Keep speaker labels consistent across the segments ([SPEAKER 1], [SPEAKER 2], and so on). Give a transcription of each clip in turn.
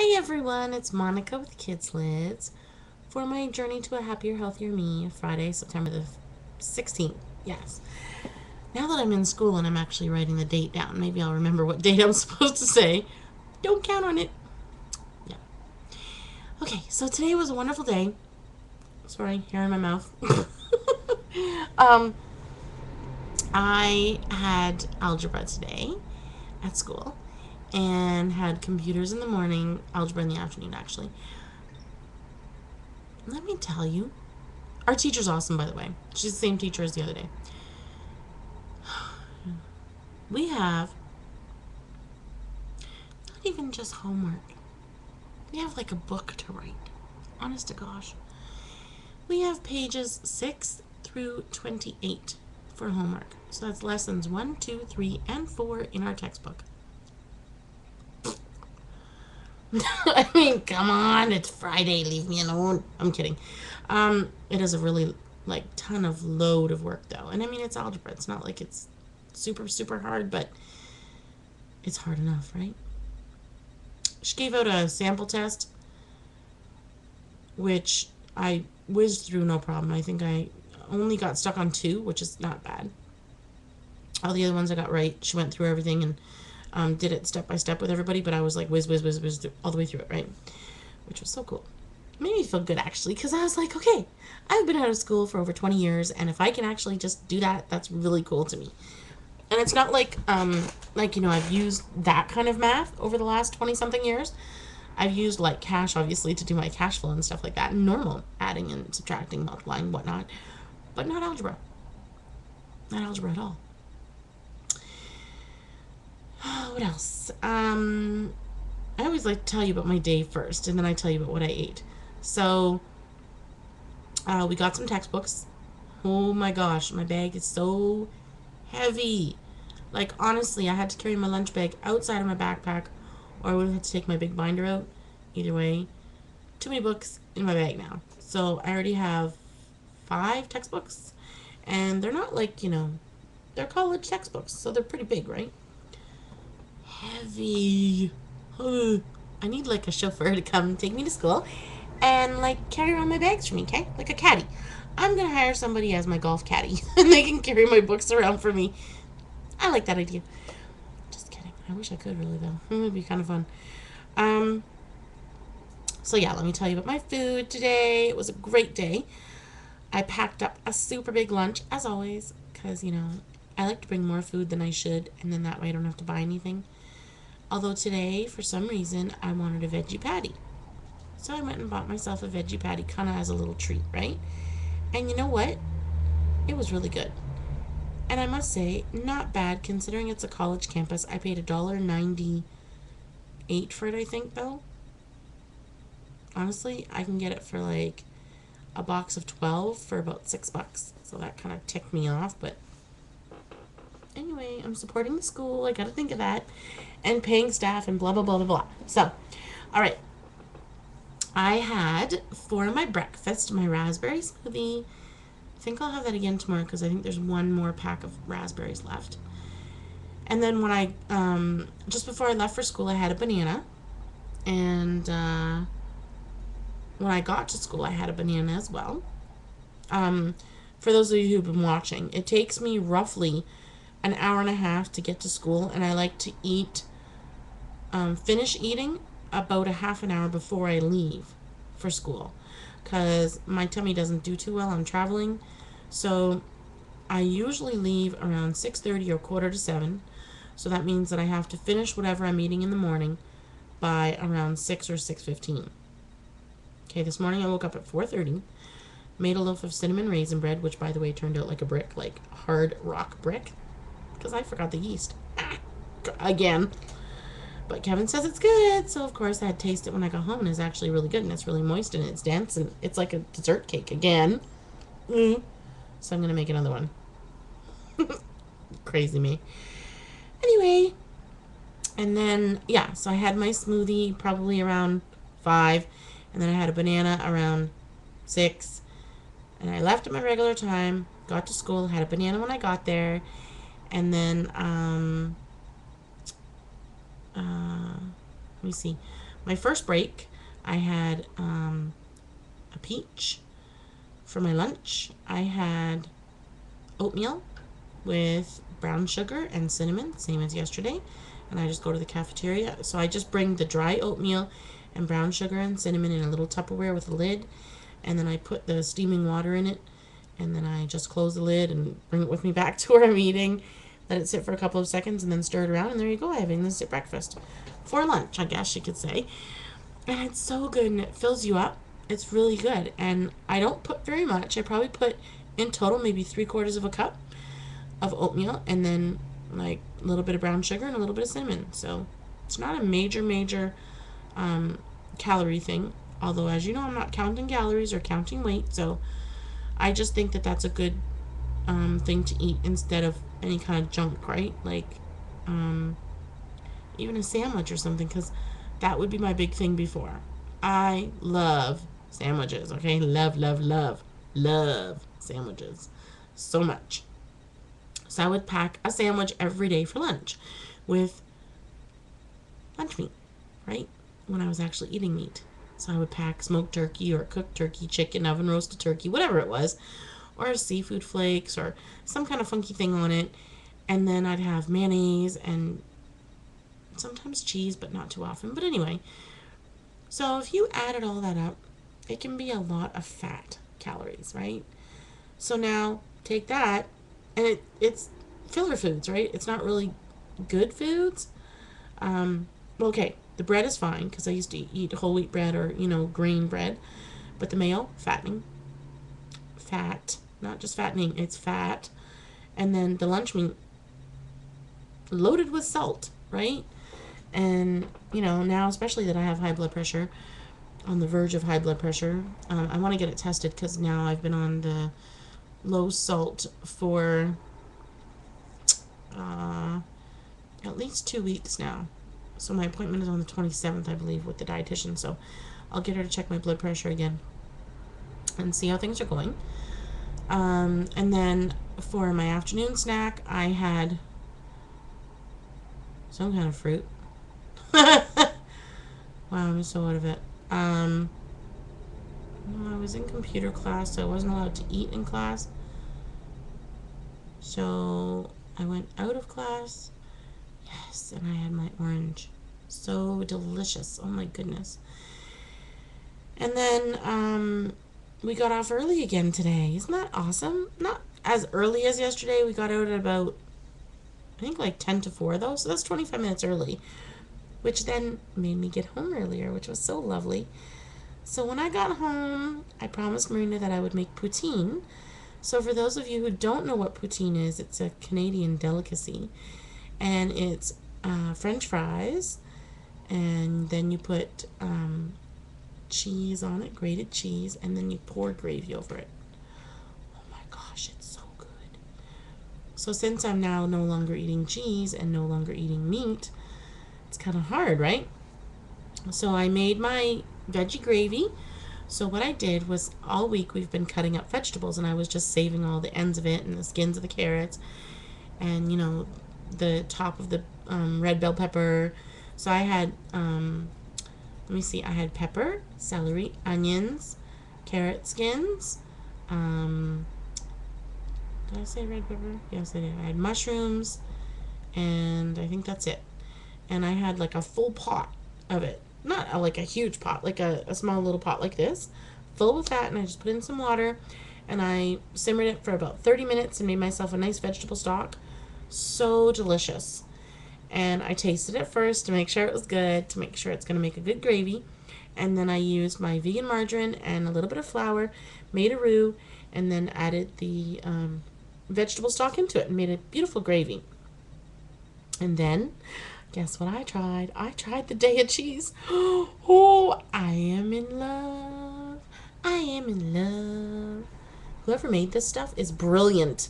[SPEAKER 1] Hey everyone, it's Monica with KydzLydz for my Journey to a Happier, Healthier Me, Friday, September the 16th. Yes. Now that I'm in school and I'm actually writing the date down, maybe I'll remember what date I'm supposed to say. Don't count on it. Yeah. Okay, so today was a wonderful day. Sorry, hair in my mouth. um, I had algebra today at school and had computers in the morning, algebra in the afternoon, actually. Let me tell you, our teacher's awesome, by the way. She's the same teacher as the other day. We have not even just homework. We have like a book to write. Honest to gosh. We have pages 6 through 28 for homework. So that's lessons 1, 2, 3, and 4 in our textbook. I mean, come on, it's Friday, leave me alone. I'm kidding. It is a really ton of load of work though. And I mean, it's algebra. It's not like it's super hard, but it's hard enough, right? She gave out a sample test, which I whizzed through no problem. I think I only got stuck on 2, which is not bad. All the other ones I got right. She went through everything and did it step by step with everybody, but I was like whiz all the way through it, right? Which was so cool. It made me feel good, actually, because I was like, okay, I've been out of school for over 20 years, and if I can actually just do that, that's really cool to me. And it's not like I've used that kind of math over the last 20-something years. I've used, cash, obviously, to do my cash flow and stuff like that, and normal adding and subtracting, multiplying, whatnot, but not algebra. Not algebra at all. What else? I always like to tell you about my day first, and then I tell you about what I ate. So, we got some textbooks. Oh my gosh, my bag is so heavy. Honestly, I had to carry my lunch bag outside of my backpack, or I would have had to take my big binder out. Either way, too many books in my bag now. So, I already have 5 textbooks, and they're not they're college textbooks, so they're pretty big, right? Heavy. I need a chauffeur to come take me to school and carry around my bags for me, okay? Like a caddy. I'm gonna hire somebody as my golf caddy and they can carry my books around for me. I like that idea. Just kidding. I wish I could really though. It would be kind of fun. So yeah, let me tell you about my food today. It was a great day. I packed up a super big lunch as always because I like to bring more food than I should, and then that way I don't have to buy anything. Although today, for some reason, I wanted a veggie patty. So I went and bought myself a veggie patty kind of as a little treat, right? And you know what? It was really good. And I must say, not bad considering it's a college campus. I paid $1.98 for it, I think, though. Honestly, I can get it for a box of 12 for about $6. So that kind of ticked me off, but anyway, I'm supporting the school. I gotta think of that. And paying staff and blah, blah, blah, blah, blah. So, all right. I had for my breakfast my raspberry smoothie. I think I'll have that again tomorrow because I think there's one more pack of raspberries left. And then when I, just before I left for school, I had a banana. And when I got to school, I had a banana as well. For those of you who've been watching, it takes me roughly an hour and a half to get to school, and I like to finish eating about a half an hour before I leave for school because my tummy doesn't do too well on traveling. So I usually leave around 6:30 or 6:45. So that means that I have to finish whatever I'm eating in the morning by around 6 or 6:15. Okay, this morning I woke up at 4:30, made a loaf of cinnamon raisin bread, which by the way turned out like a brick, like hard rock brick, because I forgot the yeast. Again. But Kevin says it's good, so of course I had to taste it when I got home, and it's actually really good, and it's really moist, and it's dense, and it's like a dessert cake again. So I'm going to make another one. Crazy me. Anyway, and then, yeah, so I had my smoothie probably around 5, and then I had a banana around 6, and I left at my regular time, got to school, had a banana when I got there, and then, let me see. my first break, I had a peach for my lunch. I had oatmeal with brown sugar and cinnamon, same as yesterday. And I just go to the cafeteria. So I just bring the dry oatmeal and brown sugar and cinnamon in a little Tupperware with a lid. And then I put the steaming water in it. And then I just close the lid and bring it with me back to where I'm eating. Let it sit for a couple of seconds and then stir it around. And there you go. I'm having this at breakfast. For lunch, I guess you could say. And it's so good and it fills you up. It's really good. And I don't put very much. I probably put in total maybe 3/4 of a cup of oatmeal and then like a little bit of brown sugar and a little bit of cinnamon. So it's not a major calorie thing. Although, as you know, I'm not counting calories or counting weight. So I just think that that's a good thing to eat instead of any kind of junk, right? Like even a sandwich or something, because that would be my big thing before. I love sandwiches, okay? Love sandwiches so much. So I would pack a sandwich every day for lunch with lunch meat, right? When I was actually eating meat. So I would pack smoked turkey or cooked turkey, chicken, oven roasted turkey, whatever it was, or seafood flakes or some kind of funky thing on it. And then I'd have mayonnaise and sometimes cheese, but not too often. But anyway, so if you added all that up, it can be a lot of fat calories, right? So now take that, and it's filler foods, right? It's not really good foods. Okay, the bread is fine because I used to eat whole wheat bread or, grain bread. But the mayo, fattening. Fat, not just fattening, it's fat. And then the lunch meat, loaded with salt, right? And, now especially that I have high blood pressure, on the verge of high blood pressure, I want to get it tested because now I've been on the low salt for at least 2 weeks now. So my appointment is on the 27th, I believe, with the dietitian. So I'll get her to check my blood pressure again and see how things are going. And then for my afternoon snack, I had some kind of fruit. Wow, I'm so out of it. I was in computer class, so I wasn't allowed to eat in class. So I went out of class. Yes, and I had my orange. So delicious. Oh my goodness. And then we got off early again today. Isn't that awesome? Not as early as yesterday. We got out at about, I think, like 10 to 4 though. So that's 25 minutes early, which then made me get home earlier, which was so lovely. So when I got home, I promised Marina that I would make poutine. So for those of you who don't know what poutine is, it's a Canadian delicacy. And it's French fries. And then you put cheese on it, grated cheese. And then you pour gravy over it. Oh my gosh, it's so good. So since I'm now no longer eating cheese and no longer eating meat, it's kind of hard, right? So I made my veggie gravy. So what I did was all week we've been cutting up vegetables and I was just saving all the ends of it and the skins of the carrots and, the top of the red bell pepper. So I had, let me see, I had pepper, celery, onions, carrot skins. Did I say red pepper? Yes, I did. I had mushrooms and I think that's it. And I had like a full pot of it. Not like a huge pot, like a small little pot like this, full with that, and I just put in some water, and I simmered it for about 30 minutes and made myself a nice vegetable stock. So delicious. And I tasted it first to make sure it was good, to make sure it's going to make a good gravy, and then I used my vegan margarine and a little bit of flour, made a roux, and then added the vegetable stock into it and made a beautiful gravy. And then guess what I tried? I tried the Daiya cheese. Oh, I am in love. I am in love. Whoever made this stuff is brilliant.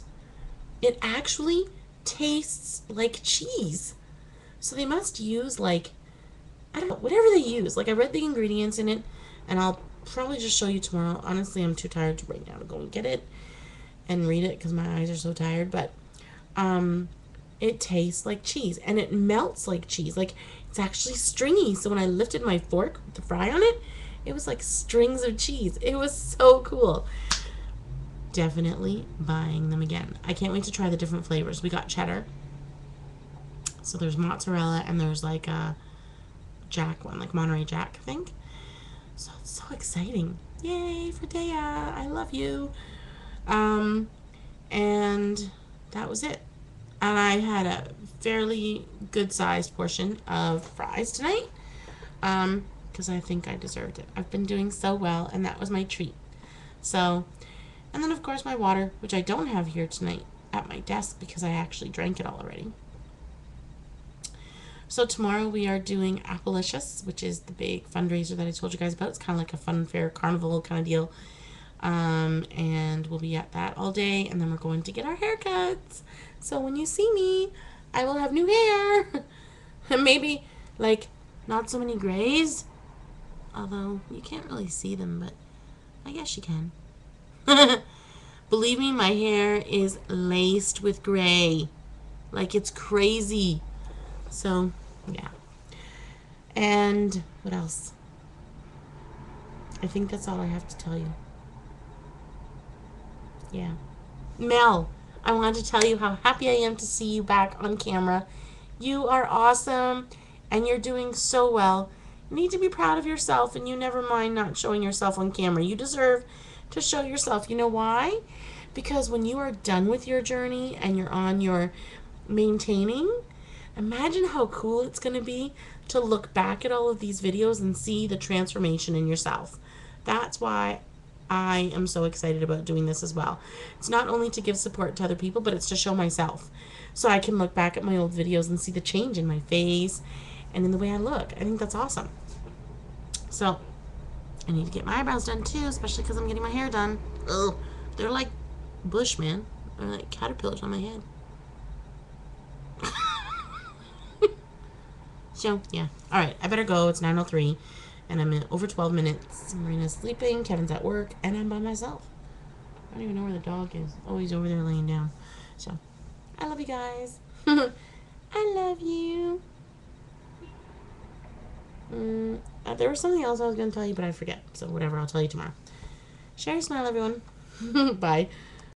[SPEAKER 1] It actually tastes like cheese. So they must use I don't know, whatever they use. I read the ingredients in it, and I'll probably just show you tomorrow. Honestly, I'm too tired to right now to go and get it and read it because my eyes are so tired. But, it tastes like cheese and it melts like cheese. It's actually stringy. So when I lifted my fork with the fry on it, it was like strings of cheese. It was so cool. Definitely buying them again. I can't wait to try the different flavors. We got cheddar. So there's mozzarella and there's like a Jack one, like Monterey Jack, I think. So it's so exciting. Yay for Daiya. I love you. And that was it. And I had a fairly good sized portion of fries tonight. Because I think I deserved it. I've been doing so well, and that was my treat. So, and then of course my water, which I don't have here tonight at my desk because I actually drank it all already. So tomorrow we are doing Appalicious, which is the big fundraiser that I told you guys about. It's kind of like a fun fair carnival kind of deal. And we'll be at that all day, and then we're going to get our haircuts. So when you see me, I will have new hair. And maybe, like, not so many grays. Although, you can't really see them, but I guess you can. Believe me, my hair is laced with gray. Like, it's crazy. So, yeah. And what else? I think that's all I have to tell you. Yeah. Mel, I wanted to tell you how happy I am to see you back on camera. You are awesome, and you're doing so well. You need to be proud of yourself, and you never mind not showing yourself on camera. You deserve to show yourself. You know why? Because when you are done with your journey and you're on your maintaining, imagine how cool it's going to be to look back at all of these videos and see the transformation in yourself. That's why I am so excited about doing this as well. It's not only to give support to other people, but it's to show myself. So I can look back at my old videos and see the change in my face and in the way I look. I think that's awesome. So I need to get my eyebrows done too, especially because I'm getting my hair done. Ugh, they're like bush, man. They're like caterpillars on my head. So, yeah. Alright, I better go. It's 9:03. And I'm in over 12 minutes. Marina's sleeping. Kevin's at work. And I'm by myself. I don't even know where the dog is. Oh, he's over there laying down. So, I love you guys. I love you. There was something else I was going to tell you, but I forget. So, whatever. I'll tell you tomorrow. Share your smile, everyone. Bye.